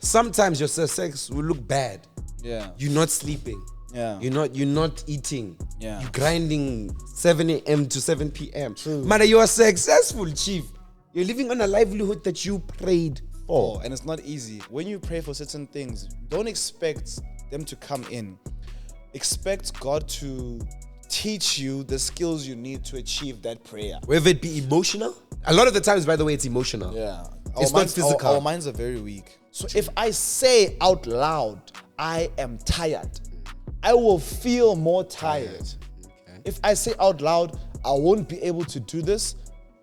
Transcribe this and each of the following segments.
sometimes your sex will look bad. Yeah. You're not sleeping. Yeah. You're not eating. Yeah. You're grinding 7 a.m. to 7 p.m. True. Man, you are successful, chief. You're living on a livelihood that you prayed for. And it's not easy. When you pray for certain things, don't expect them to come in. Expect God to teach you the skills you need to achieve that prayer. Whether it be emotional. A lot of the times, by the way, it's emotional. Yeah. It's not physical. Our minds are very weak. So if I say out loud, I am tired, I will feel more tired. Okay. If I say out loud, I won't be able to do this,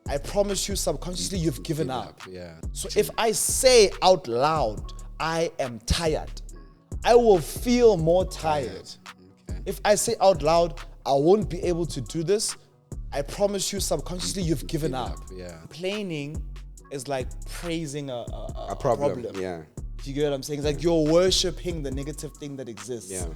I promise you subconsciously you've given up. Yeah. So if I say out loud, I am tired, I will feel more tired. Okay. If I say out loud, I won't be able to do this, I promise you subconsciously you've given up. Yeah. Complaining is like praising a problem. Yeah. You get what I'm saying? It's like you're worshiping the negative thing that exists. Yeah.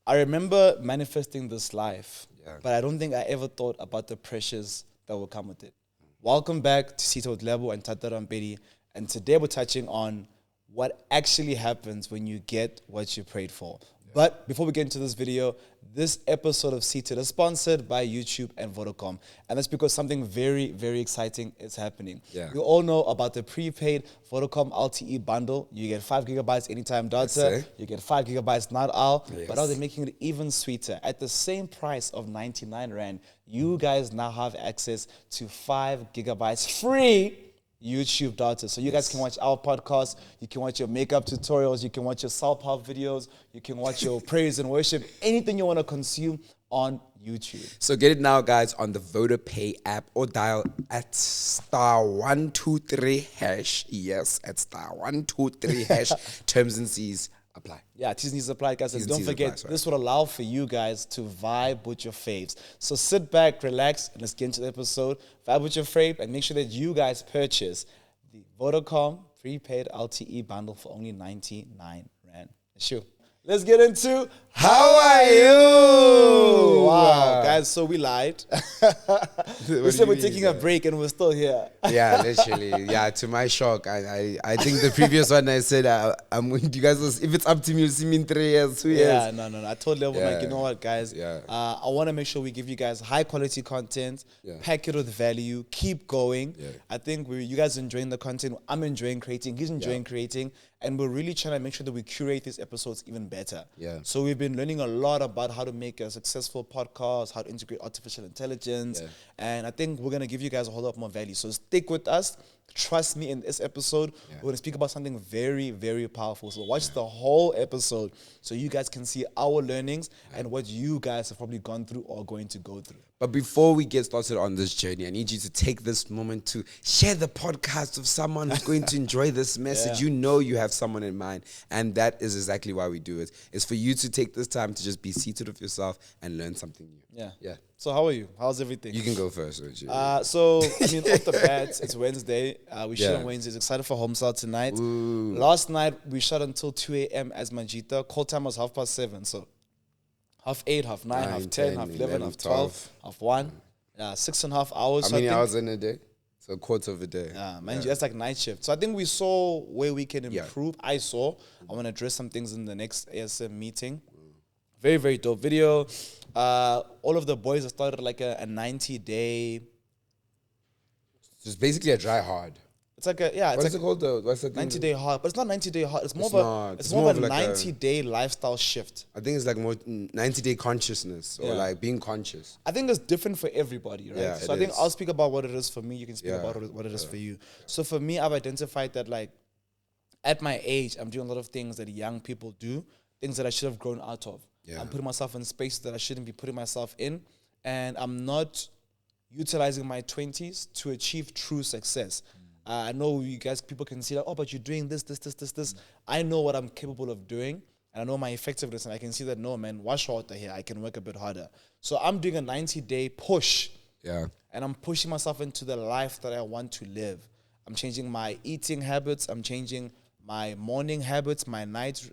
I remember manifesting this life, Yeah. but I don't think I ever thought about the pressures that will come with it. Welcome back to Thato with Lebo and Thato Rampedi, and today we're touching on what actually happens when you get what you prayed for. But before we get into this video, this episode of Seated is sponsored by YouTube and Vodacom. And that's because something very, very exciting is happening. Yeah. You all know about the prepaid Vodacom LTE bundle. You get 5 gigabytes anytime data. sir. You get 5 gigabytes not out. Yes. But now they're making it even sweeter. At the same price of 99 Rand, you guys now have access to 5 gigabytes free YouTube data. So you guys can watch our podcast, you can watch your makeup tutorials, you can watch your self-help videos, you can watch your praise and worship, anything you want to consume on YouTube. So get it now, guys, on the VodaPay app or dial at *123#. Yes, at *123#. Terms and C's apply. Yeah, T's and C's apply, guys. And T's and don't C's forget, apply, sorry. this will allow for you guys to vibe with your faves. So sit back, relax, and let's get into the episode. Vibe with your fave, and make sure that you guys purchase the Vodacom prepaid LTE bundle for only 99 Rand. Sure. Let's get into How are you? Wow, guys, so we lied. We said we're taking a break and we're still here. Yeah, literally. Yeah, to my shock, I think the previous one I said, I'm going to, you guys, if it's up to me, you'll see me in 3 years, 2 years. Yeah, no. I told Lebo, like, you know what, guys? Yeah. I want to make sure we give you guys high quality content, pack it with value, keep going. Yeah. I think you guys are enjoying the content. I'm enjoying creating. He's enjoying creating. And we're really trying to make sure that we curate these episodes even better. Yeah. So we've been learning a lot about how to make a successful podcast, how to integrate artificial intelligence. Yeah. And I think we're going to give you guys a whole lot more value. So stick with us. Trust me, in this episode, we're going to speak about something very, very powerful. So watch the whole episode so you guys can see our learnings and what you guys have probably gone through or going to go through. But before we get started on this journey, I need you to take this moment to share the podcast with someone who's going to enjoy this message. Yeah. You know you have someone in mind, and that is exactly why we do it. It's for you to take this time to just be seated with yourself and learn something new. Yeah. Yeah. So how are you? How's everything? You can go first, Richie. So, I mean, off the bat, it's Wednesday. We shot Yeah. on Wednesdays. Excited for home start tonight. Ooh. Last night, we shot until 2 a.m. as Manjita. Call time was 7:30. So, 8:30, 9:30, 9:10, 10:30, 11:30, 12:30, 1:30. Yeah, 6.5 hours. How So I many think- hours in a day? So a quarter of a day. Yeah, man, that's like night shift. So I think we saw where we can improve. I want to address some things in the next ASM meeting. Very, very dope video. All of the boys have started like a 90-day. Just basically a dry hard. It's like a, yeah, it's What like is it called though? What's the thing? 90-day hard, but it's not 90-day hard. It's more It's of not. a, it's It's more more of a of like a- 90-day lifestyle shift. I think it's like more 90-day consciousness or Yeah. like being conscious. I think it's different for everybody, right? Yeah, so it I think is. I'll speak about what it is for me. You can speak Yeah. about what it is for you. So for me, I've identified that like at my age, I'm doing a lot of things that young people do, things that I should have grown out of. Yeah. I'm putting myself in spaces that I shouldn't be putting myself in, and I'm not utilizing my 20s to achieve true success. I know you guys, people can see like, oh, but you're doing this. I know what I'm capable of doing, and I know my effectiveness, and I can see that, no, man, wash water here. I can work a bit harder. So I'm doing a 90-day push, Yeah. and I'm pushing myself into the life that I want to live. I'm changing my eating habits. I'm changing my morning habits, my night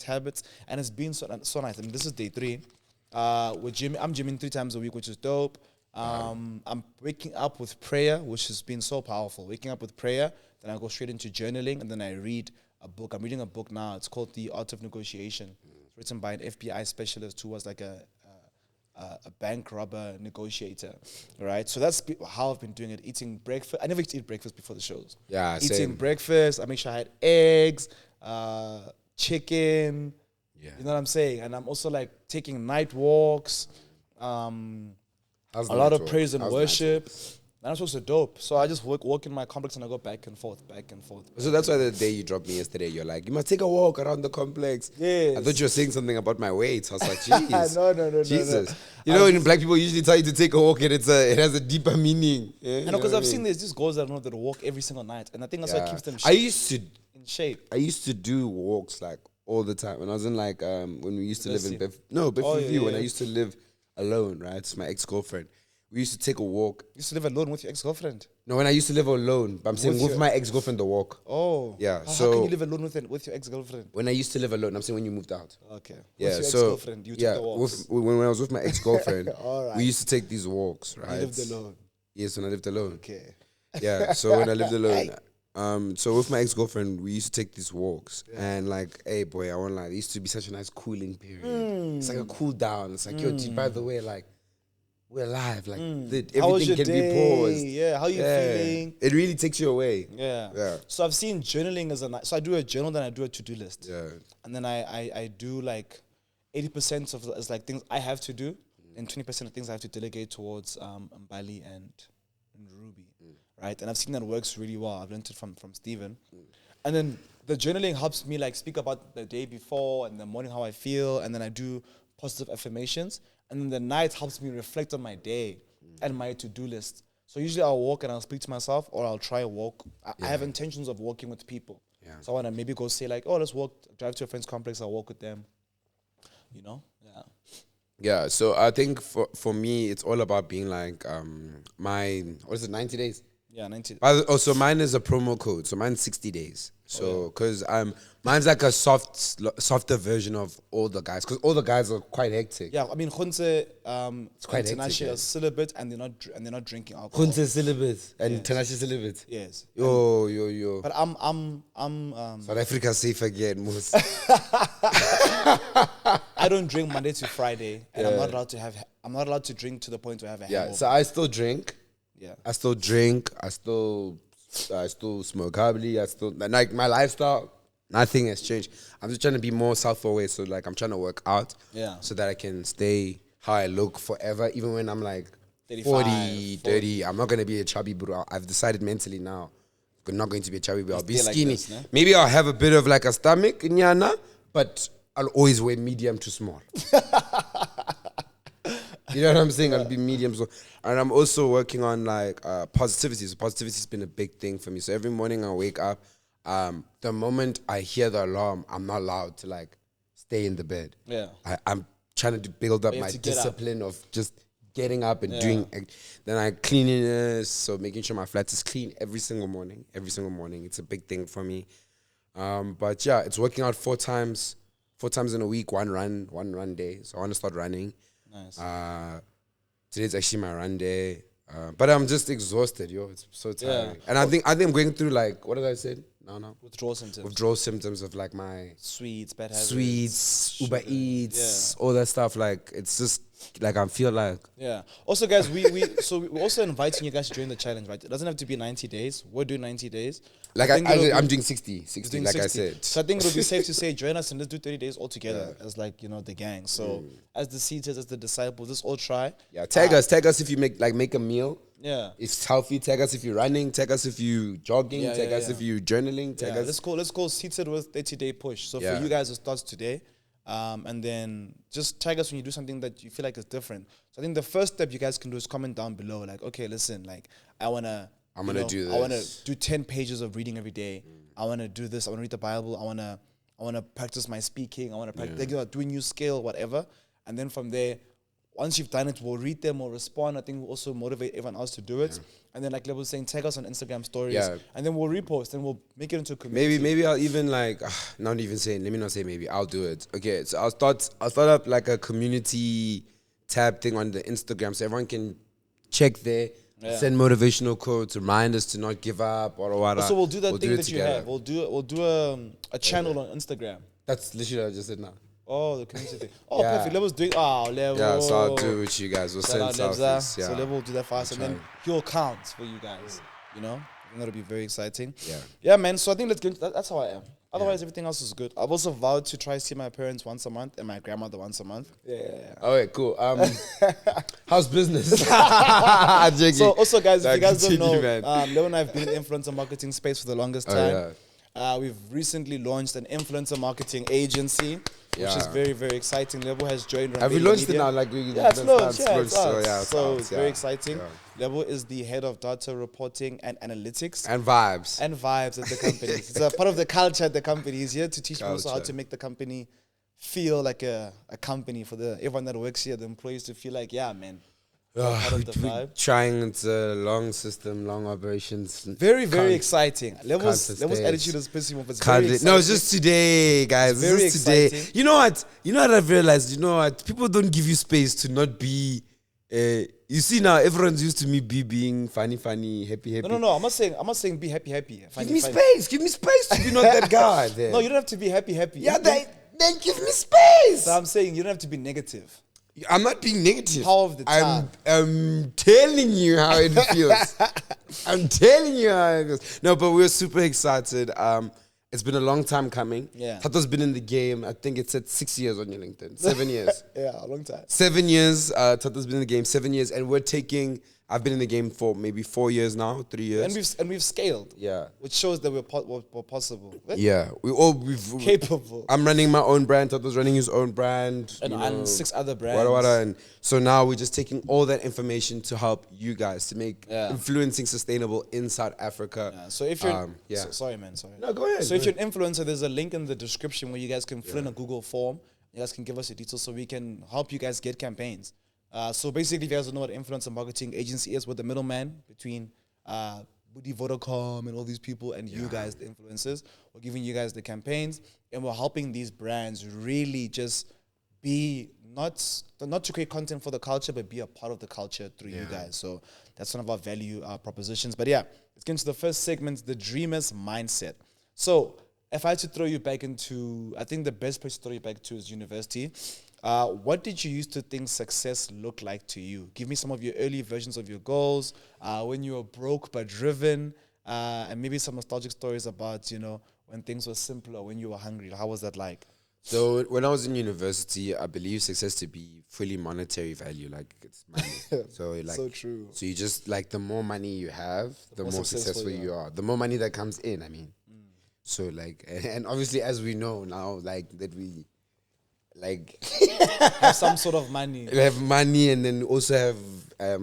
habits, and it's been so nice. I mean, this is day 3. I'm gymming 3 times a week, which is dope. I'm waking up with prayer, which has been so powerful. Waking up with prayer, then I go straight into journaling, and then I read a book. I'm reading a book now. It's called The Art of Negotiation. It's written by an FBI specialist who was like a bank robber negotiator, right? So that's how I've been doing it. Eating breakfast. I never used to eat breakfast before the shows. Yeah, Eating same. breakfast. I make sure I had eggs, chicken. Yeah. You know what I'm saying? And I'm also like taking night walks. How's A lot night of walk? praise and How's night worship. And that's also dope. So I just walk in my complex and I go back and forth. So that's why the day you dropped me yesterday, you're like, you must take a walk around the complex. Yes. I thought you were saying something about my weight. I was like, jeez. No. Jesus. You know, when black people usually tell you to take a walk and it has a deeper meaning. Yeah, And because I've seen there's these girls that know that walk every single night. And I think that's what keeps them I used to in shape. I used to do walks like all the time. When I was in like when we used to live in Bedford Oh, View, when I yeah. used to live alone, right? It's my ex-girlfriend. We used to take a walk. You used to live alone with your ex-girlfriend? No, when I used to live alone, but I'm saying with my ex-girlfriend the walk. Oh. Yeah. How can you live alone with your ex-girlfriend? When I used to live alone, I'm saying when you moved out. Okay. Yeah, With your so ex-girlfriend, you took the walks. when I was with my ex-girlfriend, All right. we used to take these walks, right? You lived alone. Yes, when I lived alone. Okay. Yeah, so when I lived alone, so with my ex-girlfriend, we used to take these walks, and like, hey boy, I won't lie, it used to be such a nice cooling period. It's like a cool down. It's like, yo, dude, by the way, like, we're alive. Like, How was everything your can day? be paused. Yeah, how you feeling? It really takes you away. Yeah. So I've seen journaling as so I do a journal, then I do a to-do list. Yeah. And then I do like 80% of it's like things I have to do, and 20% of things I have to delegate towards Mbali and Ruby, right? And I've seen that works really well. I've learned it from Steven. And then the journaling helps me like speak about the day before and the morning how I feel, and then I do positive affirmations. And then the night helps me reflect on my day and my to-do list. So usually I'll walk and I'll speak to myself, or I'll try a walk. I have intentions of walking with people. Yeah. So I want to maybe go say like, oh, let's walk, drive to a friend's complex, I'll walk with them. You know? Yeah. Yeah, so I think for me, it's all about being like, what is it, 90 days? Yeah, 90. So mine is a promo code. So mine's 60 days. So, because mine's like a softer version of all the guys. Because all the guys are quite hectic. Yeah, I mean, Khunse, it's quite Tinashe hectic, is celibate and they're not drinking alcohol. Khunse celibate and Yes. Tinashe celibate. Yes. Yo. But I'm South Africa safe again, Moose. I don't drink Monday to Friday, and I'm not allowed to drink to the point where I have a hangover. Yeah, so I still drink. Yeah. I still drink. I still smoke heavily. I still like my lifestyle. Nothing has changed. I'm just trying to be more self-aware. So like I'm trying to work out. Yeah. So that I can stay how I look forever, even when I'm like 35, 30. I'm not gonna be a chubby bro. I've decided mentally now. I'm not going to be a chubby bro. I'll be stay like skinny. this, no? Maybe I'll have a bit of like a stomach, nyana, but I'll always wear medium to small. You know what I'm saying? I'll be medium. So, and I'm also working on like positivity. So positivity has been a big thing for me. So every morning I wake up, the moment I hear the alarm, I'm not allowed to like stay in the bed. Yeah. I'm trying to build up You have my to get up. discipline of just getting up and doing. Then I cleanliness. So making sure my flat is clean every single morning. Every single morning. It's a big thing for me. But yeah, it's working out 4 times in a week, one run day. So I want to start running. Nice. Today's actually my run day, but I'm just exhausted, yo. It's so tiring, Yeah. and I think I'm going through like, what did I say? No. Withdrawal symptoms. Withdrawal symptoms of like my Sweets, bad habits. sweets, Uber sugar. Eats, all that stuff. Like it's just like I feel like Yeah. Also, guys, we're also inviting you guys to join the challenge, right? It doesn't have to be 90 days. We're doing 90 days. like I think it'll I'm be- doing 60, doing like 60. I said. So I think it'll be safe to say join us and let's do 30 days all together as like, you know, the gang. So as the seaters, as the disciples, let's all try. Yeah, tag us if you make a meal. Yeah. If it's healthy, tag us if you're running, tag us if you jogging, Yeah, tag yeah, us yeah. if you journaling, tag Yeah, us. let's go seated with 30-day push. So Yeah. for you guys, it starts today. And then just tag us when you do something that you feel like is different. So I think the first step you guys can do is comment down below. Like, okay, listen, like I'm gonna do I wanna this. do 10 pages of reading every day. I wanna do this. I wanna read the Bible. I wanna practice my speaking. I wanna practice do a new skill, whatever. And then from there, once you've done it, we'll read them or respond. I think we'll also motivate everyone else to do it. And then like Lebo was saying, tag us on Instagram stories. Yeah. And then we'll repost and we'll make it into a community. Maybe I'll even like not even saying. Let me not say maybe. I'll do it. Okay, so I'll start up like a community tab thing on the Instagram, so everyone can check there. Send motivational quotes, remind us to not give up, or So we'll do that thing that together. you have. We'll do a channel on Instagram. That's literally what I just said now. Oh, the community thing. Oh, perfect. Lebo's doing. Oh, Lebo. Yeah, so I'll do it with you guys. We'll Shout send out selfies. Lebza. So Lebo will do that for us, and then he'll count for you guys. You know, I think that'll be very exciting. Yeah, man. So I think let's get into that. That's how I am. Otherwise, everything else is good. I've also vowed to try see my parents once a month and my grandmother once a month. Yeah. Okay, cool. How's business? So also, guys, if you guys don't know, man. Lebo and I have been in the influencer marketing space for the longest time. We've recently launched an influencer marketing agency, which is very, very exciting. Lebo has joined Rampedi Have we launched Media. it now? Like it's launched. So it's very Yeah. exciting. Lebo is the head of data reporting and analytics. And vibes. And vibes at the company. It's a part of the culture at the company. He's here to teach me also how to make the company feel like a company for everyone that works here, the employees to feel like, yeah, man. Part of the vibe. Trying, it's a long system, long operations. Very, very exciting. Lebo's attitude is pissing off. It's very exciting. No, it's just today, guys. It's very just today. exciting. You know what? I've realized, people don't give you space to not be. You see now, everyone's used to me being funny, happy. No. I'm not saying be happy. Give me space. Give me space to be not that guy. Then. No, you don't have to be happy. Yeah, then give me space. So I'm saying you don't have to be negative. I'm not being negative. Power of the tongue. I'm telling you how it feels. I'm telling you how it feels. No, but we're super excited. It's been a long time coming. Yeah. Thato's been in the game. I think it said 6 years on your LinkedIn. 7 years. Yeah, a long time. 7 years. Thato's been in the game 7 years, and I've been in the game for maybe 4 years now, 3 years. And we've scaled. Yeah. Which shows that we're possible. Yeah. We've capable. I'm running my own brand. Thato's running his own brand. And 6 other brands. And so now we're just taking all that information to help you guys to make influencing sustainable in South Africa. Yeah. So if you're sorry. No, go ahead. So if you're an influencer, there's a link in the description where you guys can fill in a Google form. You guys can give us your details so we can help you guys get campaigns. So basically, if you guys don't know what influencer marketing agency is, we're the middleman between Budi Vodacom and all these people and you guys, the influencers. We're giving you guys the campaigns, and we're helping these brands really just be not to create content for the culture, but be a part of the culture through you guys. So that's one of our value propositions. But yeah, let's get into the first segment, the dreamer's mindset. So if I had to throw you back into, I think the best place to throw you back to is university. What did you used to think success looked like to you? Give me some of your early versions of your goals, when you were broke but driven, and maybe some nostalgic stories about, when things were simpler, when you were hungry. How was that like? So when I was in university, I believe success to be fully monetary value, like it's money. So true. So you just like the more money you have, the more successful you are. The more money that comes in, I mean. So like, and obviously as we know now, like that we like have some sort of money. We have money, and then also have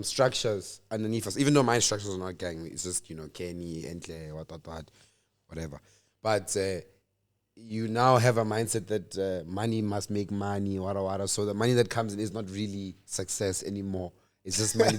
structures underneath us. Even though my structures are not gang, it's just Kenny, Entle, whatever. But you now have a mindset that money must make money, wada. So the money that comes in is not really success anymore. It's just money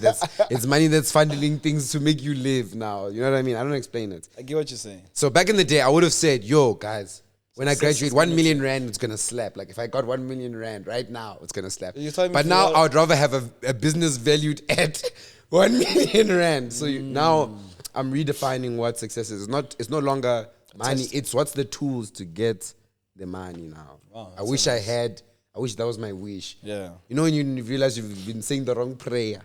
it's money that's funneling things to make you live now. You know what I mean? I don't explain it. I get what you're saying. So back in the day, I would have said, yo, guys, when I graduate, 1 million rand, it's going to slap. Like if I got 1 million rand right now, it's going to slap. But now I would rather have a business valued at 1 million rand. So now I'm redefining what success is. It's no longer money. It's what's the tools to get the money now. Wow, I wish that was my wish. Yeah. You know when you realize you've been saying the wrong prayer.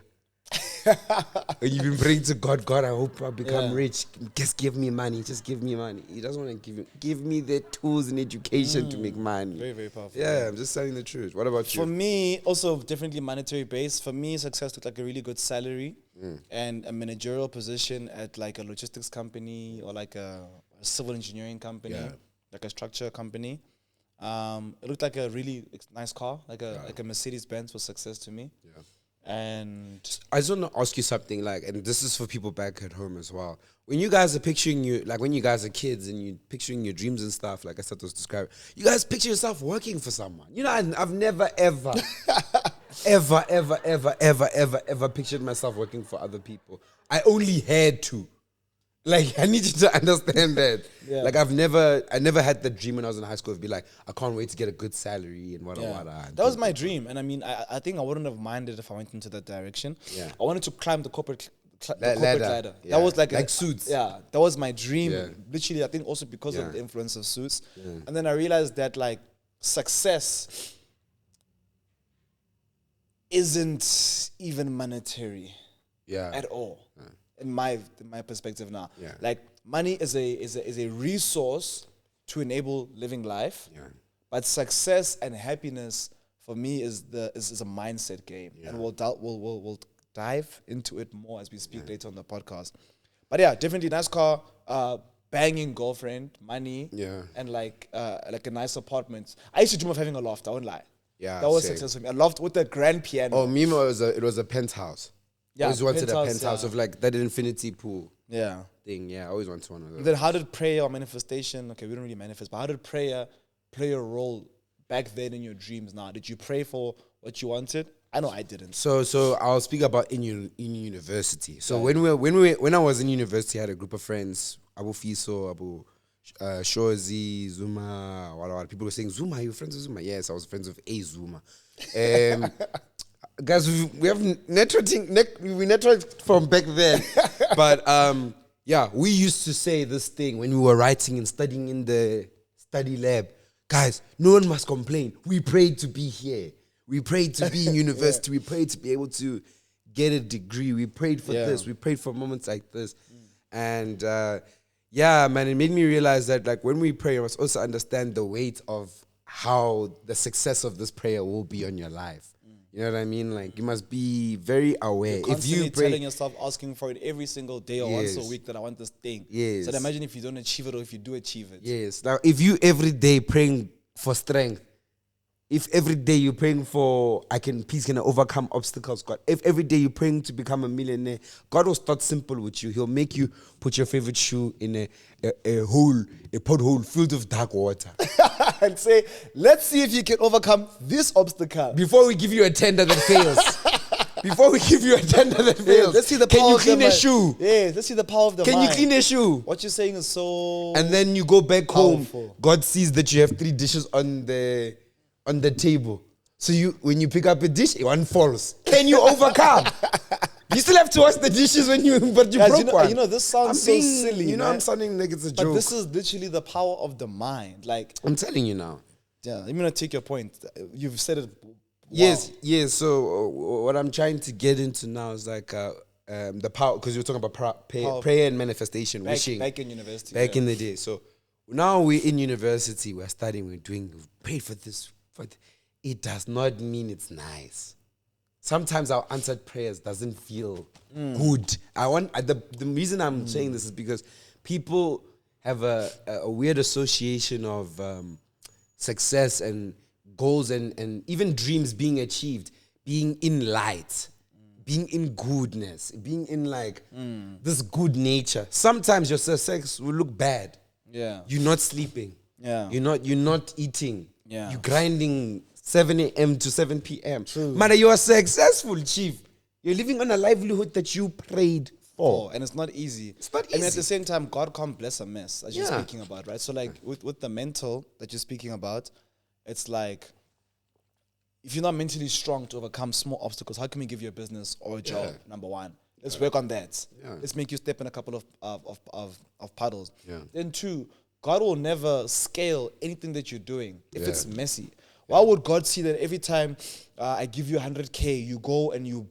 When you've been praying to God, I hope I become rich. Just give me money. Just give me money. He doesn't want to give me the tools and education to make money. Very, very powerful. Yeah, I'm just telling the truth. What about you? For me, also definitely monetary based. For me, success looked like a really good salary and a managerial position at like a logistics company or like a civil engineering company, like a structure company. It looked like a really nice car, like a Mercedes-Benz was success to me. Yeah. And I just want to ask you something, like, and this is for people back at home as well. When you guys are picturing when you guys are kids and you're picturing your dreams and stuff, like I said, was described, you guys picture yourself working for someone. I've never ever, ever pictured myself working for other people. I only had to. Like, I need you to understand that. Yeah. Like, I never had the dream when I was in high school of be like, I can't wait to get a good salary and what. That was my dream, and I mean, I think I wouldn't have minded if I went into that direction. Yeah. I wanted to climb the corporate Ladder. ladder. Yeah. That was like Suits. Yeah, that was my dream. Yeah. Literally, I think also because Yeah. of the influence of Suits, and then I realized that like success isn't even monetary at all. In my perspective now, like money is a resource to enable living life, but success and happiness for me is a mindset game, and we'll dive into it more as we speak later on the podcast. But yeah, definitely nice car, banging girlfriend, money, and like a nice apartment. I used to dream of having a loft. I won't lie. Yeah, that was same. success for me. A loft with a grand piano. Oh, me, it was a penthouse. Yeah, I always wanted a penthouse yeah. of like that infinity pool Yeah. thing. Yeah, I always wanted one of those. Then how did prayer or manifestation? Okay, we don't really manifest, but how did prayer play a role back then in your dreams? Now, did you pray for what you wanted? I know I didn't. So I'll speak about in university. So when I was in university, I had a group of friends, Abu Fiso, Abu Shozi, Zuma, what people were saying, Zuma, are you friends with Zuma? Yes, I was friends with a Zuma. Guys, we have networking, we networked from back then. But yeah, we used to say this thing when we were writing and studying in the study lab. Guys, no one must complain. We prayed to be here. We prayed to be in university. We prayed to be able to get a degree. We prayed for this. We prayed for moments like this. And yeah, man, it made me realize that like when we pray, you must also understand the weight of how the success of this prayer will be on your life. You know what I mean? Like, you must be very aware. You're constantly telling yourself, asking for it every single day or once a week that I want this thing. Yes. So imagine if you don't achieve it or if you do achieve it. Yes. Now, if you every day praying for strength, if every day you're praying for peace can overcome obstacles, God. If every day you're praying to become a millionaire, God will start simple with you. He'll make you put your favorite shoe in a pothole filled with dark water. And say, let's see if you can overcome this obstacle. Before we give you a tender that fails. Before we give you a tender that fails. Let's see the Can power you of clean the a mind. shoe? Yes, let's see the power of the mind. Can you clean a shoe? What you're saying is so... And then you go back powerful. home. God sees that you have 3 dishes on the table. So when you pick up a dish, one falls. Can you overcome? You still have to wash the dishes but you Guys, broke one. You know, this sounds so silly. You know, man. I'm sounding like it's a But joke. this is literally the power of the mind. Like, I'm telling you now. yeah, I'm gonna take your point. You've said it. Wow. Yes. So what I'm trying to get into now is like the power, because you're talking about prayer and manifestation, wishing. Back in university. Back in the day. So now we're in university, we're studying, we've prayed for this. It does not mean it's nice. Sometimes our answered prayers doesn't feel good. The reason I'm saying this is because people have a weird association of success and goals and even dreams being achieved, being in light, being in goodness, being in like this good nature. Sometimes your success will look bad. Yeah. You're not sleeping. Yeah. You're not eating. Yeah. You're grinding 7 a.m. to 7 p.m. True. Man, you are successful, chief. You're living on a livelihood that you prayed for. And it's not easy. It's not And at easy. the same time, God can't bless a mess, as you're Yeah. speaking about, right? So like with the mental that you're speaking about, it's like, if you're not mentally strong to overcome small obstacles, how can we give you a business or a job? Number one, let's work on that. Yeah. Let's make you step in a couple of puddles. Yeah. Then 2, God will never scale anything that you're doing if it's messy. Why would God see that every time I give you 100K, you go and you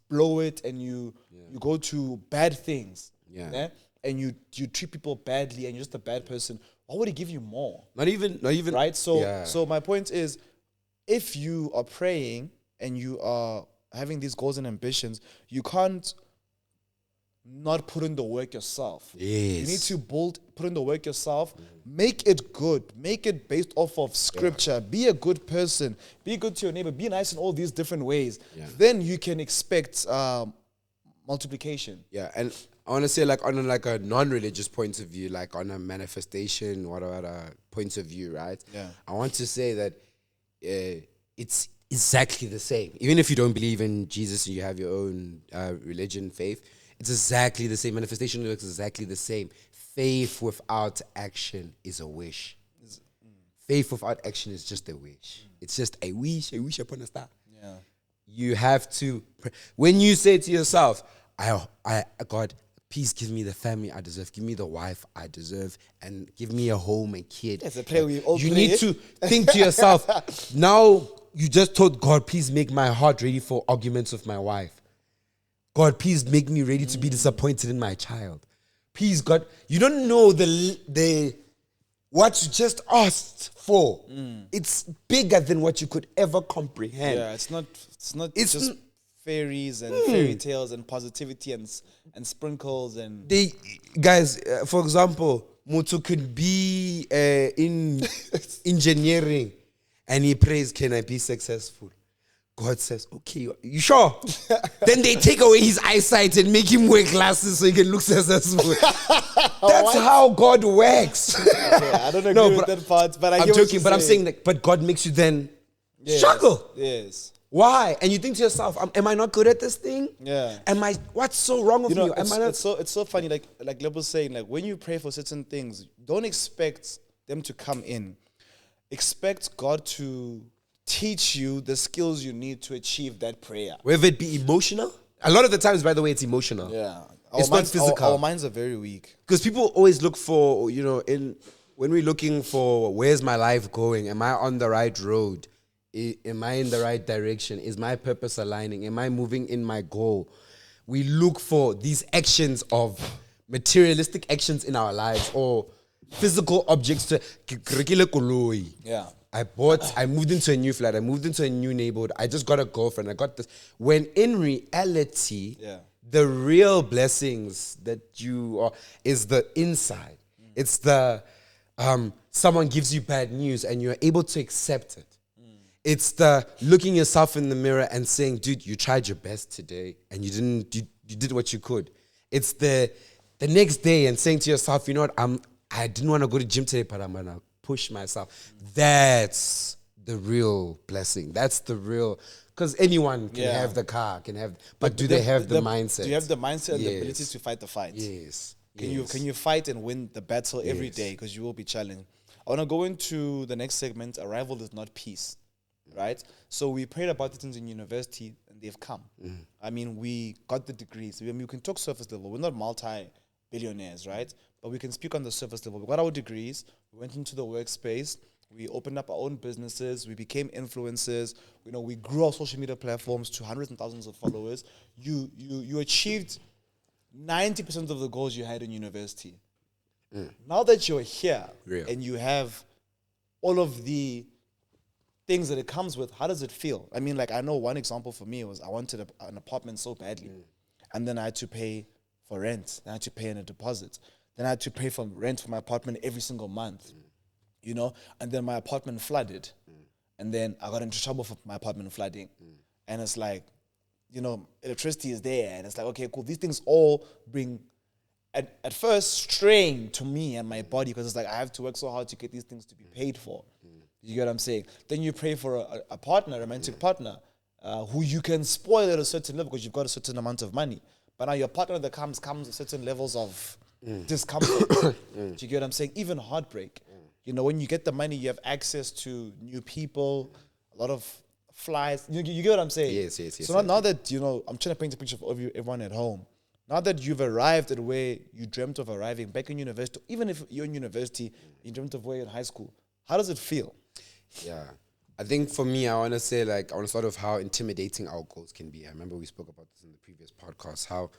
blow it and you go to bad things, and you treat people badly and you're just a bad person? Why would He give you more? Not even. Right? So my point is, if you are praying and you are having these goals and ambitions, you can't not put in the work yourself. Yes. You need to put in the work yourself. Make it good. Make it based off of scripture. Be a good person. Be good to your neighbor. Be nice in all these different ways. Yeah. Then you can expect multiplication. Yeah, and I want to say like on a non-religious point of view, like on a manifestation, whatever points of view, right? Yeah. I want to say that it's exactly the same. Even if you don't believe in Jesus and you have your own religion, faith, it's exactly the same. Manifestation looks exactly the same. Faith without action is a wish. Faith without action is just a wish. It's just a wish upon a star. Yeah. You have to, when you say to yourself, God, please give me the family I deserve, give me the wife I deserve, and give me a home and kid. That's a prayer we all You pray. need to think to yourself, now you just told God, please make my heart ready for arguments with my wife. God, please make me ready to be disappointed in my child. Please, God, you don't know the what you just asked for. It's bigger than what you could ever comprehend. Yeah, it's not It's just fairies and fairy tales and positivity and sprinkles and They guys, for example, Mutu could be in engineering, and he prays, "Can I be successful?" God says, "Okay, you sure?" Then they take away his eyesight and make him wear glasses so he can look successful. That's how God works. Okay, I don't agree with that part, but I'm joking. But I'm saying that. But God makes you then struggle. Yes. Why? And you think to yourself, "Am I not good at this thing? Yeah. What's so wrong with me? Am It's, I not?" it's so funny. Like Lebo's saying, like when you pray for certain things, don't expect them to come in. Expect God to teach you the skills you need to achieve that prayer. Whether it be emotional. A lot of the times, by the way, it's emotional. Yeah. It's not physical. Our minds are very weak. Because people always look for, when we're looking for where's my life going? Am I on the right road? Am I in the right direction? Is my purpose aligning? Am I moving in my goal? We look for these actions of materialistic actions in our lives or physical objects to Yeah. I moved into a new flat. I moved into a new neighborhood. I just got a girlfriend. I got this. When in reality, the real blessings that you are is the inside. It's the someone gives you bad news and you're able to accept it. It's the looking yourself in the mirror and saying, "Dude, you tried your best today and you did what you could." It's the next day and saying to yourself, "You know what? I didn't want to go to the gym today, but I'm gonna push myself." That's the real blessing. That's the real, because anyone can have the car, but do they have the mindset? Do you have the mindset and the ability to fight the fight? Yes. Can you fight and win the battle every day? Because you will be challenged. I want to go into the next segment. Arrival is not peace, right? So we prayed about the things in university and they've come. I mean, we got the degrees. I mean, we can talk surface level. We're not multi-billionaires, right? But we can speak on the surface level. We got our degrees. We went into the workspace. We opened up our own businesses. We became influencers. We grew our social media platforms to hundreds and thousands of followers. You achieved 90% of the goals you had in university. Now that you're here and you have all of the things that it comes with, how does it feel? I mean, like, I know one example for me was I wanted an apartment so badly. And then I had to pay for rent. Then I had to pay in a deposit. Then I had to pay for rent for my apartment every single month. And then my apartment flooded. And then I got into trouble for my apartment flooding. And it's like, electricity is there. And it's like, okay, cool. These things all bring, at first, strain to me and my body, because it's like I have to work so hard to get these things to be paid for. You get what I'm saying? Then you pray for a partner, a romantic partner, who you can spoil at a certain level because you've got a certain amount of money. But now your partner that comes with certain levels of discomfort. Do you get what I'm saying? Even heartbreak. When you get the money, you have access to new people, a lot of flies. You get what I'm saying? Yes. So now that, I'm trying to paint a picture of everyone at home. Now that you've arrived at where you dreamt of arriving back in university, even if you're in university, you dreamt of where you're in high school, how does it feel? Yeah. I think for me, I want to say, I want to start off how intimidating our goals can be. I remember we spoke about this in the previous podcast, how,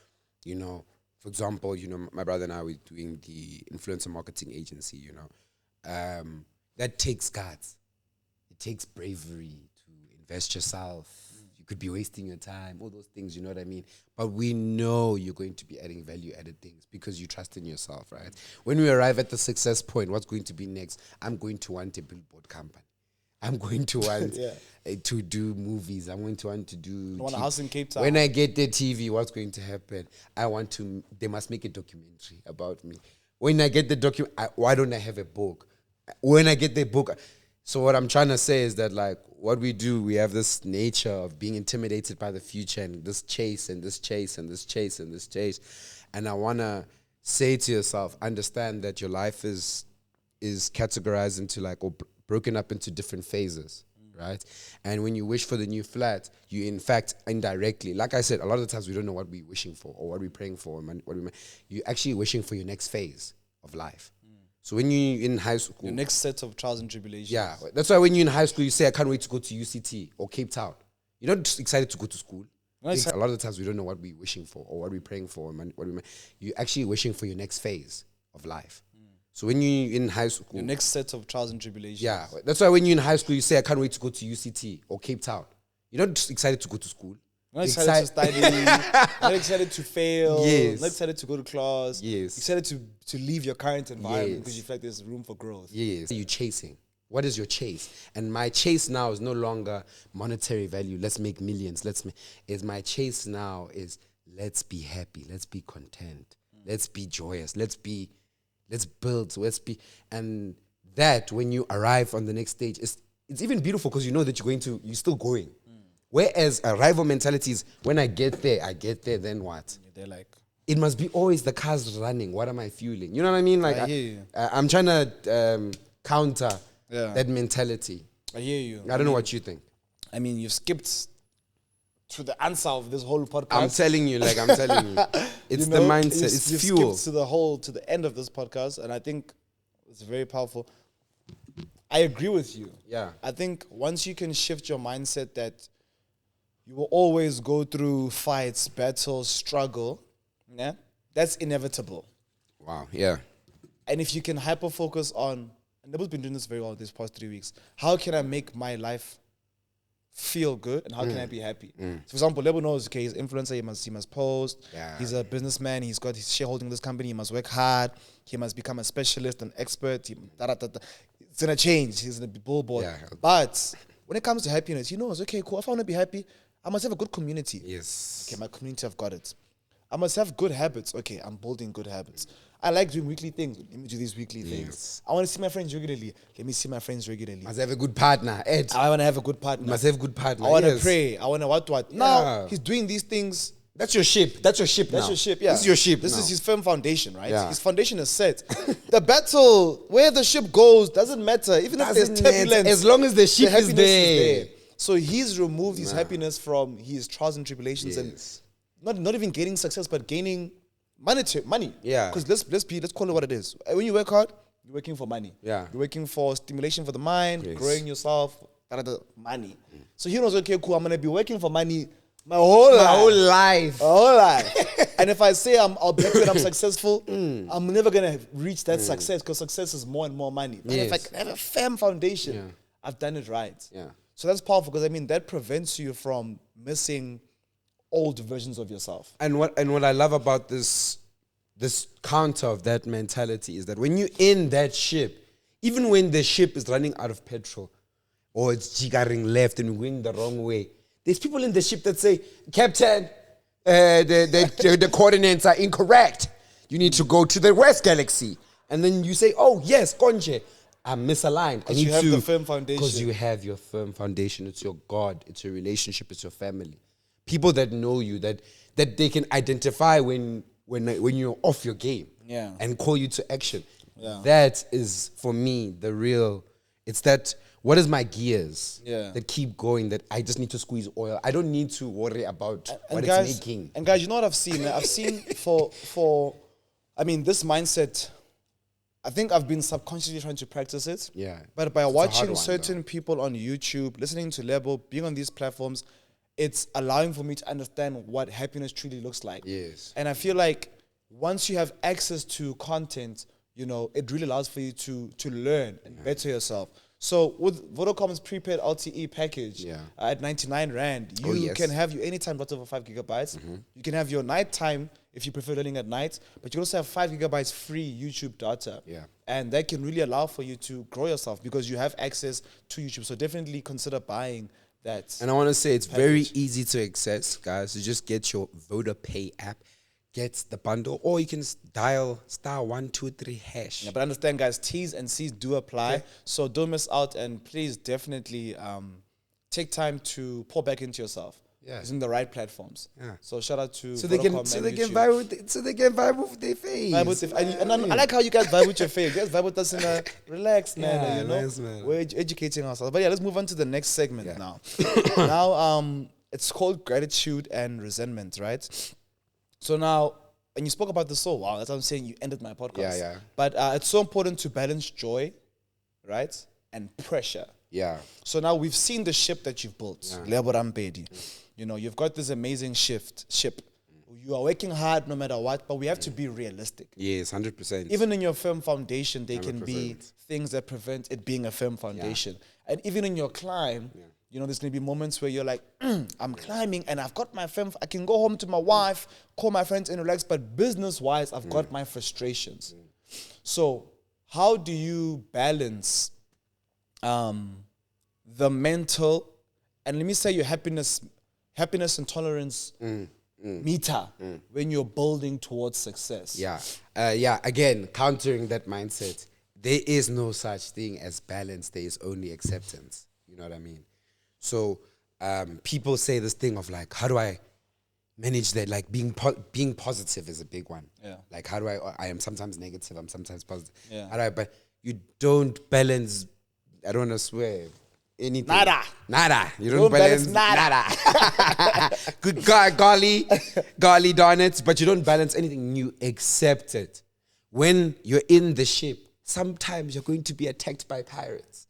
for example, my brother and I were doing the influencer marketing agency, that takes guts. It takes bravery to invest yourself. You could be wasting your time, all those things, you know what I mean? But we know you're going to be adding value-added things because you trust in yourself, right? When we arrive at the success point, what's going to be next? I'm going to want a billboard company. I'm going to want to do movies. I'm going to want to do... I want a house in Cape Town. When I get the TV, what's going to happen? They must make a documentary about me. When I get the document, why don't I have a book? When I get the book, So what I'm trying to say is that, like, what we do, we have this nature of being intimidated by the future and this chase and this chase and this chase and this chase. And I want to say to yourself, understand that your life is categorized into broken up into different phases, right? And when you wish for the new flat, you in fact indirectly, like I said, a lot of the times we don't know what we're wishing for or what we're praying for. You're actually wishing for your next phase of life. So when you're in high school... Your next set of trials and tribulations. Yeah. That's why when you're in high school, you say, I can't wait to go to UCT or Cape Town. You're not just excited to go to school. A lot of the times we don't know what we're wishing for or what we're praying for. You're actually wishing for your next phase of life. So when you're in high school... Your next set of trials and tribulations. Yeah. That's why when you're in high school, you say, I can't wait to go to UCT or Cape Town. You're not just excited to go to school. Not excited to study, not excited to fail, yes. Not excited to go to class, yes. Excited to leave your current environment because yes. you feel like there's room for growth. Yes. You're chasing. What is your chase? And my chase now is no longer monetary value. Let's make millions. My chase now is let's be happy. Let's be content. Let's be joyous. Let's build. And that when you arrive on the next stage, it's even beautiful because you know that you're still going. Whereas a rival mentality is, when I get there, then what? They're like... It must be always the car's running. What am I fueling? You know what I mean? Like, I hear you. I'm trying to counter that mentality. I hear you. I don't know what you think. I mean, you've skipped to the answer of this whole podcast. I'm telling you. It's the mindset. It's fuel. Skipped to the end of this podcast, and I think it's very powerful. I agree with you. Yeah. I think once you can shift your mindset that you will always go through fights, battles, struggle. Yeah, that's inevitable. Wow. Yeah. And if you can hyper focus on, and Lebo's been doing this very well these past 3 weeks. How can I make my life feel good, and how can I be happy? So for example, Lebo knows, okay, he's an influencer. He must post. Yeah. He's a businessman. He's got his shareholding in this company. He must work hard. He must become a specialist, an expert. It's gonna change. He's gonna be billboard. Yeah. But when it comes to happiness, he knows, okay, cool. If I want to be happy, I must have a good community. Yes. Okay, my community, I've got it. I must have good habits. Okay, I'm building good habits. I like doing weekly things. Let me do these weekly things. I want to see my friends regularly. Let me see my friends regularly. Must have a good partner, Ed. I want to have a good partner. Must have a good partner. I want to pray. I want to what. Yeah. Now, he's doing these things. That's your ship. That's your ship. That's your ship, yeah. This is your ship. This is his firm foundation, right? Yeah. His foundation is set. The battle, where the ship goes, doesn't matter. Even if there's turbulence. As long as the ship is there. So he's removed his happiness from his trials and tribulations and not even gaining success, but gaining money. Yeah. Because let's call it what it is. When you work hard, you're working for money. Yeah. You're working for stimulation for the mind, growing yourself, money. So he knows, okay, cool, I'm gonna be working for money my whole life. And if I say I'll be happy when I'm successful, I'm never gonna reach that success, because success is more and more money. But if I can have a firm foundation, I've done it right. Yeah. So that's powerful, because I mean that prevents you from missing old versions of yourself. And what I love about this counter of that mentality is that when you're in that ship, even when the ship is running out of petrol or it's jiggering left and going the wrong way, there's people in the ship that say, Captain, the coordinates are incorrect. You need to go to the West Galaxy. And then you say, oh yes, Konje, I'm misaligned. Because you have the firm foundation. Because you have your firm foundation. It's your God. It's your relationship. It's your family. People that know you, that they can identify when you're off your game, and call you to action. Yeah. That is, for me, the real. It's that. What is my gears that keep going? That I just need to squeeze oil. I don't need to worry about what it's making. And guys, you know what I've seen? I've seen for this mindset. I think I've been subconsciously trying to practice it. Yeah. But by watching certain people on YouTube, listening to Lebo, being on these platforms, it's allowing for me to understand what happiness truly looks like. Yes. And I feel like once you have access to content, it really allows for you to learn and better yourself. So with Vodacom's prepaid LTE package at 99 Rand, you can have your anytime data over 5 gigabytes. You can have your nighttime if you prefer learning at night, but you also have 5 gigabytes free YouTube data. Yeah. And that can really allow for you to grow yourself because you have access to YouTube. So definitely consider buying that. And I want to say it's very easy to access, guys. You just get your VodaPay app, get the bundle, or you can dial *123#. Yeah, but understand, guys, T's and C's do apply. Okay. So don't miss out, and please definitely take time to pour back into yourself. Yeah. Using the right platforms. Yeah. So shout out to So they can Vodacom and YouTube. vibe with their face. Vibe with I like how you guys vibe with your face. You guys vibe with us in a relaxed manner, Yeah, you know. nice, man. We're educating ourselves. But yeah, let's move on to the next segment now. Now, it's called gratitude and resentment, right? So now, and you spoke about this, so wow, that's what I'm saying. You ended my podcast. Yeah. But it's so important to balance joy, right, and pressure. Yeah. So now we've seen the ship that you've built, Lebo Rampedi. You know, you've got this amazing ship. You are working hard no matter what, but we have to be realistic. Yes, 100%. Even in your firm foundation, there can be 100%. things that prevent it being a firm foundation. And even in your climb, you know, there's going to be moments where you're like, I'm climbing and I've got my firm. I can go home to my wife, call my friends and relax. But business-wise, I've got my frustrations. So how do you balance the mental, and let me say your happiness and tolerance meter when you're building towards success? Yeah. Again, countering that mindset, there is no such thing as balance. There is only acceptance. You know what I mean? So people say this thing of like, how do I manage that? Like being positive is a big one. Yeah. Like how do I am sometimes negative, I'm sometimes positive. Yeah. How do I, but you don't balance, I don't want to swear, anything. Nada. You don't balance nada. Good God, golly darn it. But you don't balance anything. You accept it. When you're in the ship, sometimes you're going to be attacked by pirates.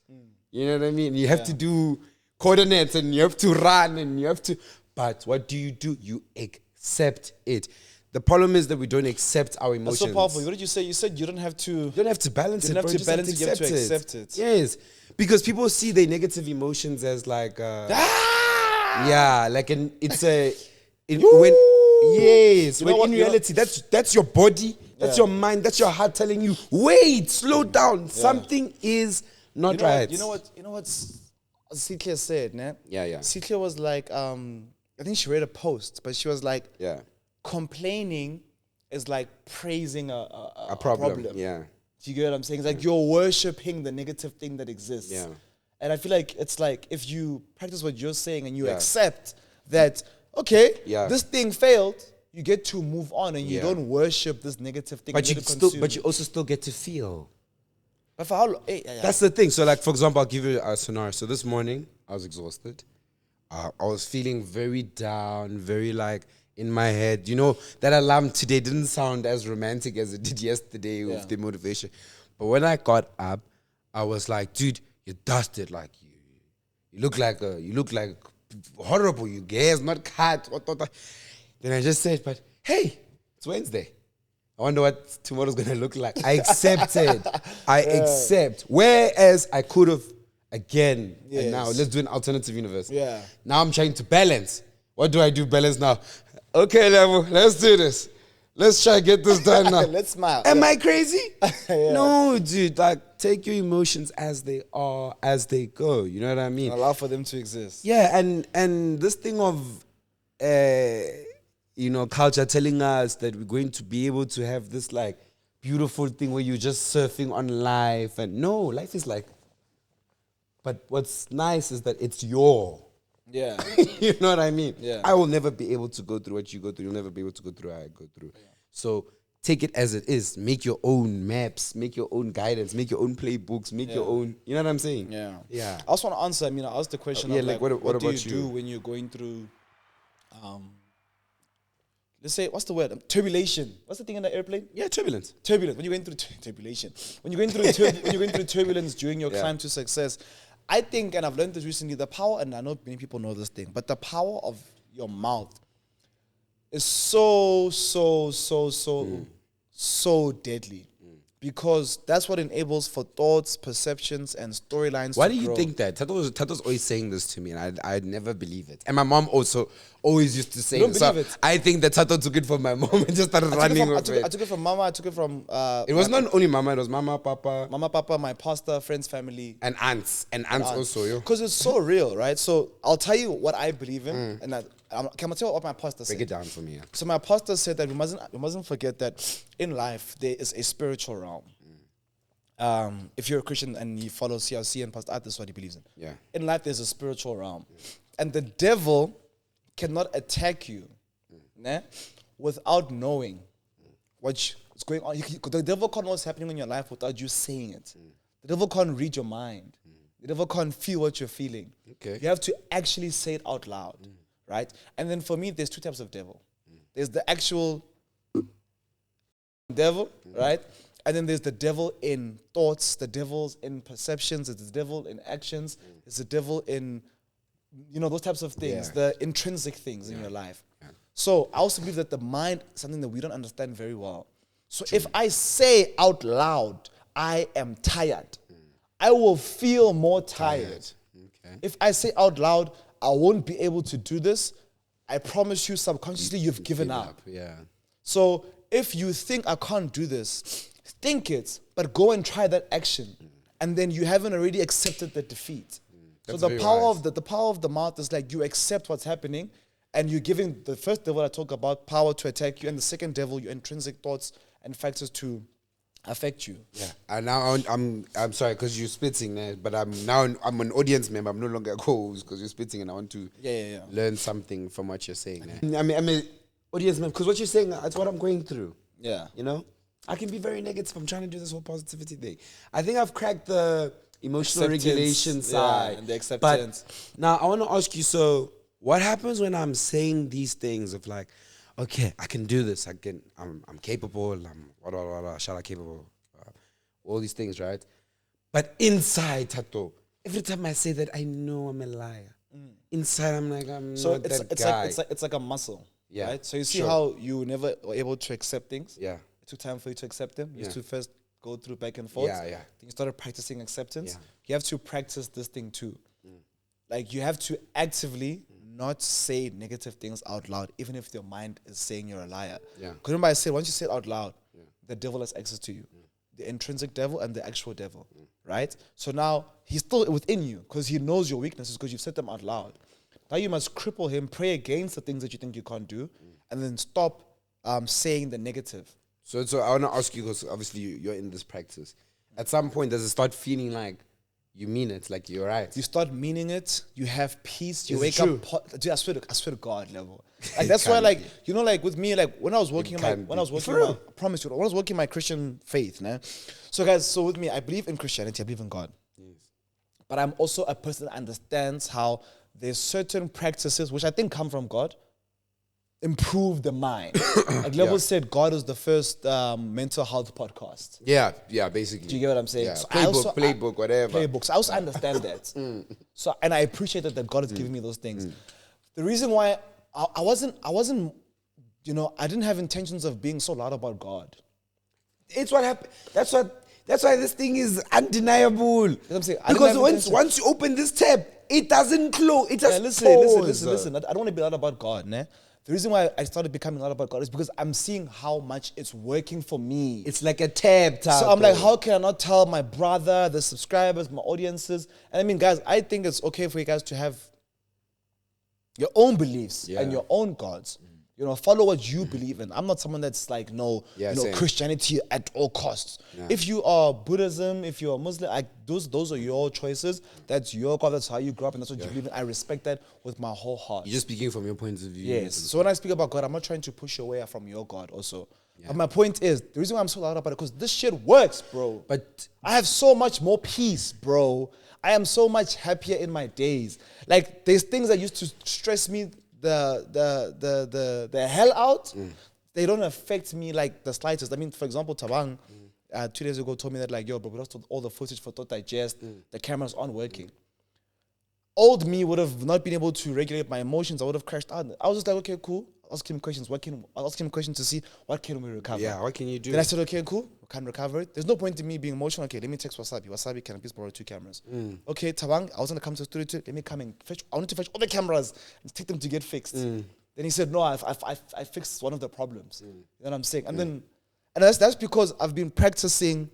You know what I mean? You have to do coordinates and you have to run and you have to. But what do? You accept it. The problem is that we don't accept our emotions. That's so powerful. What did you say? You said you don't have to. You don't have to balance it. You don't have bro. to balance it. You have to accept it. Yes, because people see their negative emotions as like, like it's a. When in reality, that's your body, that's your mind, that's your heart telling you, wait, slow down. Something is not right. You know what? Caiah said, nah? Yeah. Caiah was like, I think she read a post, but she was like, complaining is like praising a problem. Yeah. Do you get what I'm saying? It's like you're worshiping the negative thing that exists. Yeah. And I feel like it's like if you practice what you're saying and you accept that, okay, this thing failed, you get to move on and you don't worship this negative thing. But you also still get to feel. But for how long? That's the thing. So like, for example, I'll give you a scenario. So this morning, I was exhausted. I was feeling very down, very like in my head. You know, that alarm today didn't sound as romantic as it did yesterday with the motivation. But when I got up, I was like, dude, you're dusted. Like you look like horrible. Your hair's not cut. What. Then I just said, but hey, it's Wednesday. I wonder what tomorrow's gonna look like. I accepted. I accept. Whereas I could have again, and now let's do an alternative universe. Yeah. Now I'm trying to balance. What do I do? Balance now. Okay, Lebo, let's do this. Let's try to get this done now. Let's smile. Am I crazy? No, dude. Like, take your emotions as they are, as they go. You know what I mean? Allow for them to exist. Yeah, and this thing of, culture telling us that we're going to be able to have this like beautiful thing where you're just surfing on life, and no, life is like. But what's nice is that it's your. Yeah. You know what I mean? Yeah. I will never be able to go through what you go through. You'll never be able to go through what I go through. Yeah. So take it as it is. Make your own maps. Make your own guidance. Make your own playbooks. Make your own. You know what I'm saying? Yeah. Yeah. I also want to answer. I mean, I asked the question. Of like, what do you do when you're going through? Let's say, what's the word? Turbulation. What's the thing in the airplane? Yeah, turbulence. Turbulence. When you're going through turbulation. When you're going through turbulence during your climb to success. I think, and I've learned this recently, the power, and I know many people know this thing, but the power of your mouth is so deadly. Because that's what enables for thoughts, perceptions, and storylines. Why do you think that? Thato's always saying this to me, and I never believe it. And my mom also always used to say it. So I think that Thato took it from my mom and just started running with it. I took it from Mama. I took it from. It was not only Mama. It was Mama, Papa, my pastor, friends, family, and aunts also. Because it's so real, right? So I'll tell you what I believe in, and Can I tell you what my pastor said? Break it down for me. Yeah. So my pastor said that we mustn't forget that in life there is a spiritual realm. If you're a Christian and you follow CRC and Pastor Art, this is what he believes in. Yeah. In life there's a spiritual realm. And the devil cannot attack you without knowing what's going on. The devil can't know what's happening in your life without you saying it. The devil can't read your mind. The devil can't feel what you're feeling. Okay. You have to actually say it out loud, right? And then for me, there's two types of devil. There's the actual devil, right? And then there's the devil in thoughts, the devil's in perceptions, there's the devil in actions, there's the devil in, those types of things, the intrinsic things in your life. Yeah. So I also believe that the mind is something that we don't understand very well. So if I say out loud, I am tired, I will feel more tired. Okay. If I say out loud, I won't be able to do this, I promise you subconsciously you've given up. Yeah. So if you think I can't do this, think it, but go and try that action. And then you haven't already accepted the defeat. So the power of the mouth is like you accept what's happening and you're giving the first devil I talk about power to attack you, and the second devil your intrinsic thoughts and factors to affect you. Yeah. And now I'm sorry because you're spitting there, but I'm an audience member. I'm no longer a co-host because you're spitting, and I want to learn something from what you're saying. I'm an audience member because what you're saying, that's what I'm going through. Yeah. I can be very negative. I'm trying to do this whole positivity thing. I think I've cracked the emotional regulation side and the acceptance. But now I want to ask you. So what happens when I'm saying these things of like, okay, I can do this. I'm capable. I'm shall I capable? All these things, right? But inside, Thato, every time I say that, I know I'm a liar. Inside, I'm like, I'm not that guy. It's like a muscle, right? So you see how you never were able to accept things? Yeah. It took time for you to accept them. You used to first go through back and forth. Then you started practicing acceptance. You have to practice this thing too. Like you have to actively not say negative things out loud, even if your mind is saying you're a liar. Because remember I said, once you say it out loud, the devil has access to you. The intrinsic devil and the actual devil, right? So now he's still within you because he knows your weaknesses because you've said them out loud. Now you must cripple him, pray against the things that you think you can't do, and then stop saying the negative. So I want to ask you, because obviously you're in this practice. At some point, does it start feeling like you mean it, like you're right? You start meaning it. You have peace. You wake up. Dude, I swear to God, level. Like that's why, like with me, like when I was working, I promise you, when I was working my Christian faith, nah? So guys, so with me, I believe in Christianity. I believe in God. Yes. But I'm also a person that understands how there's certain practices which I think come from God. Improve the mind. Like Lebo said, God is the first mental health podcast. Yeah, basically. Do you get what I'm saying? Yeah. So playbook, whatever. Playbooks. I also understand that. So, and I appreciate that God has given me those things. The reason why I wasn't, I didn't have intentions of being so loud about God. It's what happened. That's why this thing is undeniable. I'm saying, because once you open this tab, it doesn't close. It just listen. I don't want to be loud about God, né? The reason why I started becoming loud about God is because I'm seeing how much it's working for me. It's like a tab. So I'm like, how can I not tell my brother, the subscribers, my audiences? And I mean, guys, I think it's okay for you guys to have your own beliefs and your own gods. Follow what you believe in. I'm not someone that's like, Christianity at all costs. Yeah. If you are Buddhism, if you're Muslim, like those are your choices. That's your God. That's how you grew up, and that's what you believe in. I respect that with my whole heart. You're just speaking from your point of view. Yes. So when I speak about God, I'm not trying to push you away from your God also. Yeah. But my point is, the reason why I'm so loud about it, because this shit works, bro. But I have so much more peace, bro. I am so much happier in my days. Like, there's things that used to stress me the hell out, they don't affect me like the slightest. I mean, for example, Tabang 2 days ago told me that like, yo, bro, we lost all the footage for Thought Digest. The cameras aren't working. Old me would have not been able to regulate my emotions. I would have crashed out. I was just like, okay, cool. I asked him questions. I asked him questions to see what can we recover. Yeah, what can you do? Then I said, okay, cool. We can recover it. There's no point in me being emotional. Okay, let me text Wasabi. Wasabi, can I please borrow 2 cameras? Okay, Tabang, I was going to come to the studio too. Let me come and fetch. I wanted to fetch all the cameras and take them to get fixed. Then he said, no, I fixed one of the problems. You know what I'm saying? And then, and that's because I've been practicing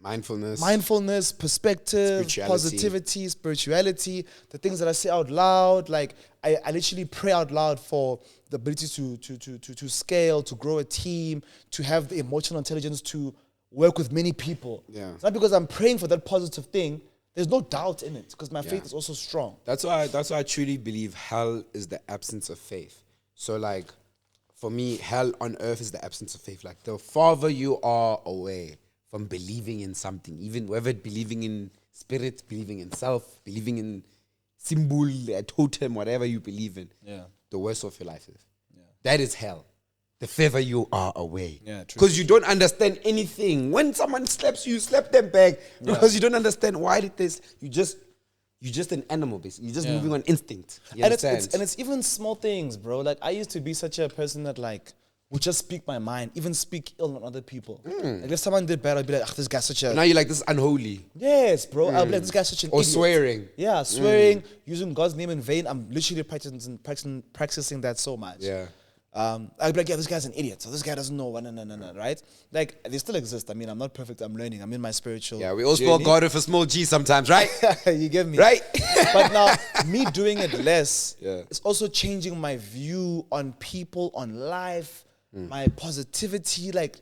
mindfulness, perspective, positivity, spirituality, the things that I say out loud. Like I literally pray out loud for the ability to scale, to grow a team, to have the emotional intelligence to work with many people. Yeah. It's not because I'm praying for that positive thing. There's no doubt in it because my faith is also strong. That's why I truly believe hell is the absence of faith. So like, for me, hell on earth is the absence of faith. Like the farther you are away from believing in something, even whether it's believing in spirit, believing in self, believing in symbol, a totem, whatever you believe in, the worse off your life is. Yeah. That is hell. The further you are away. Because you don't understand anything. When someone slaps you, slap them back. Because you don't understand why it is. You're just an animal, basically. You're just moving on instinct. And it's even small things, bro. Like, I used to be such a person that, like, would just speak my mind, even speak ill on other people. Like, if someone did bad, I'd be like, this guy's such a... Now you're like, this is unholy. Yes, bro. I'd be like, this guy's such an idiot. Or swearing. Yeah, swearing, using God's name in vain. I'm literally practicing that so much. Yeah. I'd be like, yeah, this guy's an idiot. So this guy doesn't know. No, right? Like, they still exist. I mean, I'm not perfect. I'm learning. I'm in my spiritual Yeah, we all spell God with a small G sometimes, right? You get me? Right? But now, me doing it less, it's also changing my view on people, on life, my positivity. Like,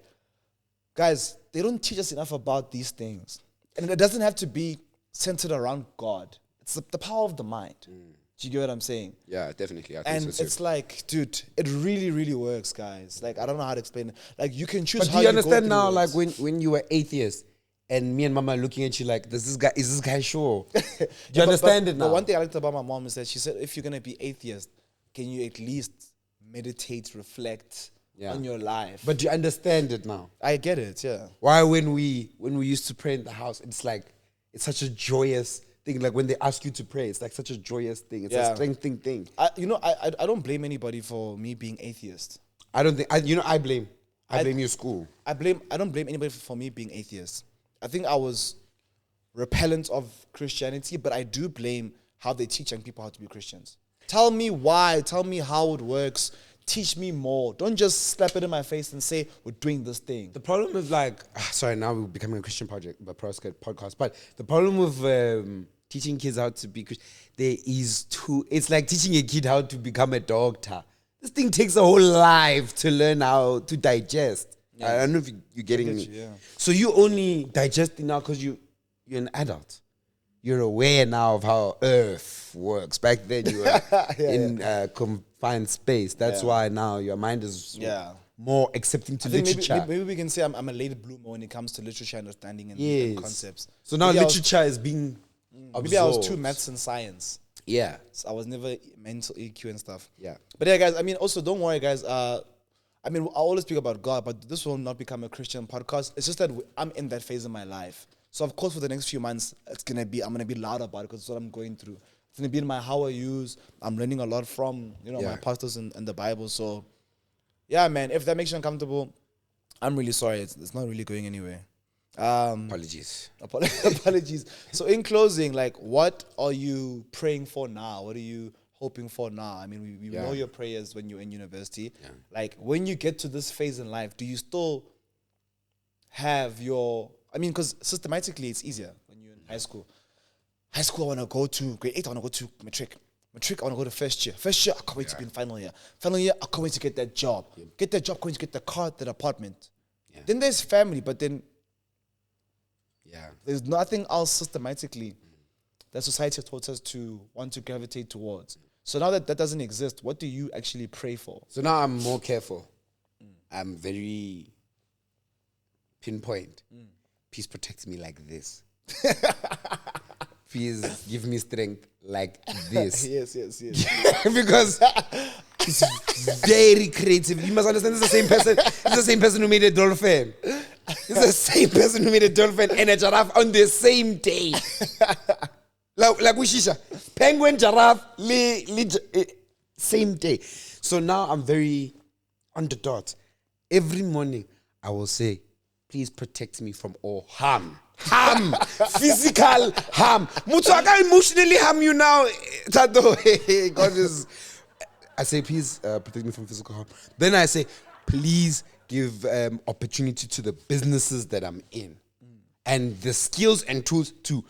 guys, they don't teach us enough about these things. And it doesn't have to be centered around God. It's the power of the mind. Do you get what I'm saying? Yeah, definitely. I think so it's like, dude, it really, really works, guys. Like, I don't know how to explain it. Like, you can choose but how do you understand go now, like, when you were atheist and me and Mama are looking at you like, is this guy sure? Do you understand it now? But one thing I liked about my mom is that she said, if you're going to be atheist, can you at least meditate, reflect on your life? But do you understand it now? I get it, yeah. Why when we used to pray in the house, it's like, it's such a joyous thing. Like when they ask you to pray, it's like such a joyous thing. It's a strengthening thing. I don't blame anybody for me being atheist. I don't think, I blame your school. I don't blame anybody for me being atheist. I think I was repellent of Christianity, but I do blame how they teach young people how to be Christians. Tell me why. Tell me how it works. Teach me more. Don't just slap it in my face and say, we're doing this thing. The problem with now we're becoming a Christian podcast, but the problem with teaching kids how to be Christian, it's like teaching a kid how to become a doctor. This thing takes a whole life to learn how to digest. Yes. I don't know if you're getting me. So you only digesting now because you're an adult. You're aware now of how Earth works. Back then you were in confined space. That's why now your mind is more accepting to literature. Maybe we can say I'm a late bloomer when it comes to literature understanding and concepts. So now literature is being absorbed. Maybe I was too maths and science. Yeah. So I was never mental EQ and stuff. Yeah. But yeah, guys, I mean, also don't worry, guys. I mean, I always speak about God, but this will not become a Christian podcast. It's just that I'm in that phase of my life. So of course, for the next few months, I'm gonna be loud about it because it's what I'm going through. It's gonna be in my how I use. I'm learning a lot from my pastors and the Bible. So yeah, man, if that makes you uncomfortable, I'm really sorry. It's not really going anywhere. Apologies. Apologies. So in closing, like, what are you praying for now? What are you hoping for now? I mean, we know your prayers when you're in university. Yeah. Like, when you get to this phase in life, do you still have your... I mean, because systematically, it's easier when you're in high school. High school, I want to go to grade 8, I want to go to matric. Matric, I want to go to first year. First year, I can't wait to be in final year. Final year, I can't wait to get that job. Get that job, I can't wait to get the car, that apartment. Then there's family, but then there's nothing else systematically that society has taught us to want to gravitate towards. So now that doesn't exist, what do you actually pray for? So now I'm more careful. I'm very pinpoint. Please protect me like this. Please give me strength like this. Yes. Because it's very creative. You must understand, this is the same person. It's the same person who made a dolphin. It's the same person who made a dolphin and a giraffe on the same day. like Wishisha. Penguin, giraffe, same day. So now I'm very on the dot. Every morning I will say, please protect me from all harm. Physical harm. Mutu, I can emotionally harm you now. Thato. God is... I say, please protect me from physical harm. Then I say, please give opportunity to the businesses that I'm in. and the skills and tools to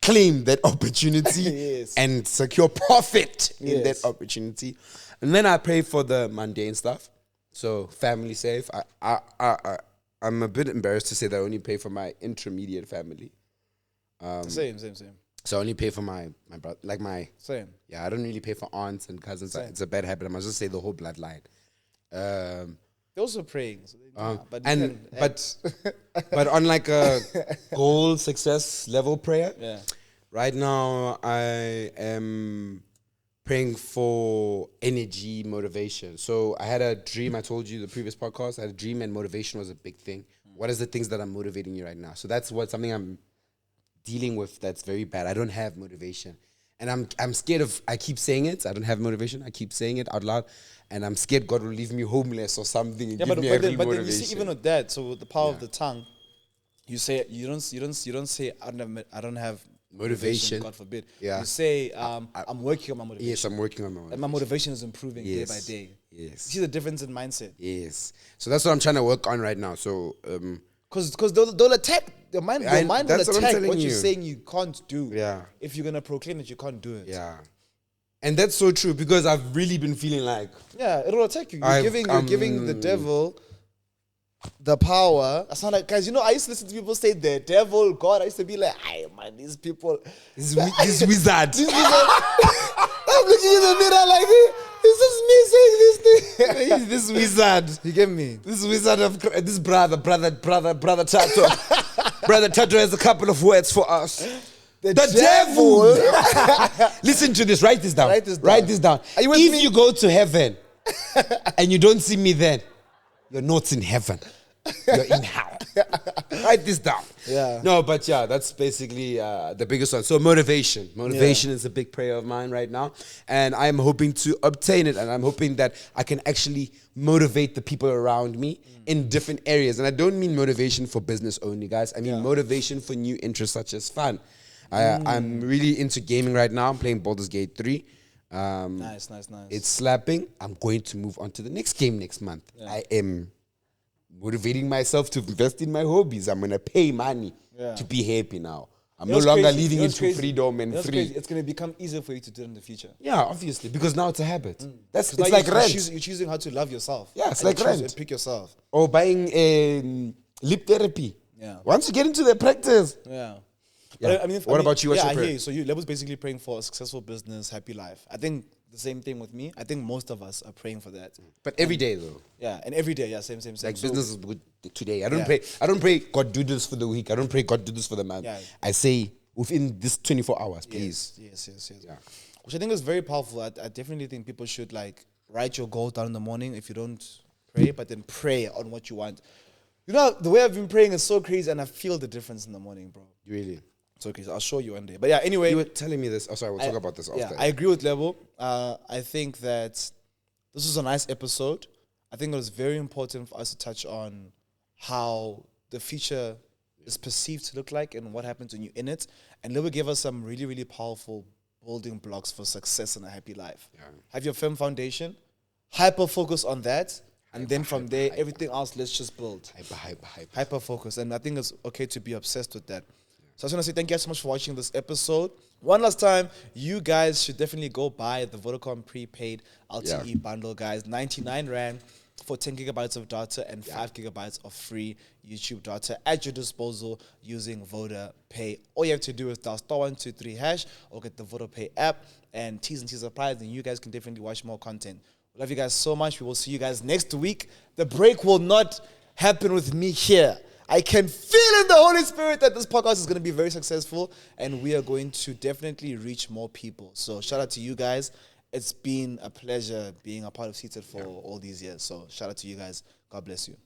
claim that opportunity Yes. and secure profit in Yes. that opportunity. And then I pray for the mundane stuff. So family safe. I'm a bit embarrassed to say that I only pay for my intermediate family. Same. So I only pay for my brother, like my, Same. yeah, I don't really pay for aunts and cousins. Same. It's a bad habit. I must just say the whole bloodline. They're also praying. So but but on like a goal success level prayer, yeah. right now I am praying for energy, motivation. So I had a dream. I told you the previous podcast. I had a dream, and motivation was a big thing. What is the things that are motivating you right now? So that's something I'm dealing with. That's very bad. I don't have motivation, and I'm scared of. I keep saying it. I don't have motivation. I keep saying it out loud, and I'm scared God will leave me homeless or something. And Yeah, give but me a then real you motivation. see, even with that, so with the power of the tongue, you say you don't say I don't have motivation. God forbid. Yeah. You say I'm working on my motivation. Yes, I'm working on my motivation. And my motivation is improving day by Yes. day. Yes. See the difference in mindset. Yes. So that's what I'm trying to work on right now. So Because they'll attack your mind. Your mind will that's what I'm attack telling what you're you. saying you can't do. Yeah. If you're gonna proclaim that you can't do it. yeah. And that's so true because I've really been feeling like Yeah, it'll attack you. You're I've, giving the devil the power. That's not like, guys, you know, I used to listen to people say the devil, God. I used to be like, hey man, these people, this wizard. these people. I'm looking in the mirror like, is this me saying this thing? This wizard. You get me? This wizard of this brother Thato. Brother Thato has a couple of words for us. The devil. Listen to this. Write this down. Write this down. Are you with if me? you go to heaven and you don't see me then, you're not in heaven. You're in hell. Write this down. Yeah. No, but yeah, that's basically the biggest one. So motivation. Motivation is a big prayer of mine right now. And I'm hoping to obtain it. And I'm hoping that I can actually motivate the people around me in different areas. And I don't mean motivation for business only, guys. I mean motivation for new interests such as fun. I'm really into gaming right now. I'm playing Baldur's Gate 3. Nice. It's slapping. I'm going to move on to the next game next month. I am motivating myself to invest in my hobbies. I'm going to pay money to be happy now. I'm no longer living into freedom and free. It's going to become easier for you to do it in the future. Yeah, obviously, because now it's a habit. It's Now like rent. You're choosing how to love yourself. Yeah, it's And like you choose rent. to pick yourself. Or buying lip therapy. Yeah. Once you get into the practice. Yeah. Yeah. But What about you? What's your I prayer? hear you. So Lebo's basically praying for a successful business, happy life. I think the same thing with me. I think most of us are praying for that. But every day though. Yeah, and every day, same. Like So- business is good today. I don't pray God do this for the week. I don't pray God do this for the month. Yeah. I say within this 24 hours, please. Yes. Yeah. Which I think is very powerful. I definitely think people should like write your goals down in the morning if you don't pray, but then pray on what you want. You know, the way I've been praying is so crazy, and I feel the difference in the morning, bro. Really. It's okay. So I'll show you one day. But yeah, anyway. You were telling me this. Oh, sorry, we'll talk about this after. I agree with Lebo. I think that this was a nice episode. I think it was very important for us to touch on how the future is perceived to look like and what happens when you're in it. And Lebo gave us some really, really powerful building blocks for success and a happy life. Yeah. Have your firm foundation, hyper focus on that, and then from there, everything else, let's just build. Hyper focus. And I think it's okay to be obsessed with that. So I just want to say thank you guys so much for watching this episode. One last time, you guys should definitely go buy the Vodacom prepaid LTE bundle, guys. 99 Rand for 10 gigabytes of data and 5 gigabytes of free YouTube data at your disposal using Voda Pay. All you have to do is dial *123# or get the Voda Pay app, and T's and C's applied, and you guys can definitely watch more content. We love you guys so much. We will see you guys next week. The break will not happen with me here. I can feel in the Holy Spirit that this podcast is going to be very successful, and we are going to definitely reach more people. So shout out to you guys. It's been a pleasure being a part of Seated for all these years. So shout out to you guys. God bless you.